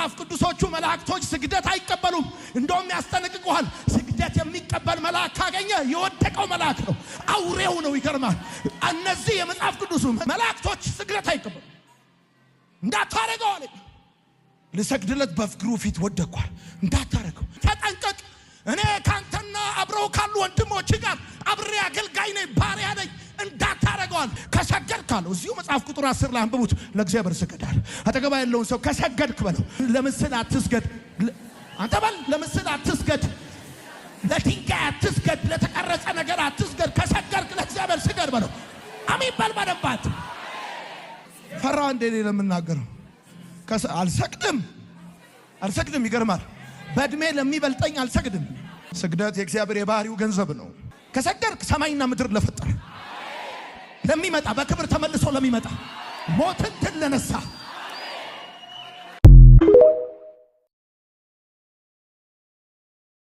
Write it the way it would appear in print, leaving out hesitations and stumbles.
የመጽሐፍ ቅዱሶቹ መላእክቶች ስግደት አይቀበሉም። እንደውም ያስጠነቅቁሃል። ስግደት የሚቀበል መልአክ ካገኘ የወደቀው መልአክ ነው፣ አውሬው ነው። ይገርማል። እነዚህ የመጽሐፍ ቅዱሱ መላእክቶች ስግደት አይቀበሉም። እንዳታረገው አለ። ልሰግድለት በእግሩ ፊት ወደቅኳል። እንዳታረገው ተጠንቀቅ። እኔ ካንተና አብረው ካሉ ወንድሞች ጋር አብሬ አገልጋይ ነኝ፣ ባሪያ ነኝ። እንዳታረገዋል። ከሰገድክ አለው እዚሁ መጽሐፍ ቁጥር 10 ላይ አንብቡት። ለእግዚአብሔር ስገዳል። አጠገባ ያለውን ሰው ከሰገድክ በለው። ለምስል አትስገድ። አንተ በል ለምስል አትስገድ፣ ለድንጋይ አትስገድ፣ ለተቀረጸ ነገር አትስገድ። ከሰገድክ ለእግዚአብሔር ስገድ በለው። አሜን በል በደንባት። ፈራ እንደ ሌላ የምናገረው አልሰግድም። ይገርማል። በእድሜ ለሚበልጠኝ አልሰግድም። ስግደት የእግዚአብሔር የባህሪው ገንዘብ ነው። ከሰገድክ ሰማይና ምድር ለፈጠረ ለሚመጣ በክብር ተመልሶ ለሚመጣ ሞትን ድል ለነሳ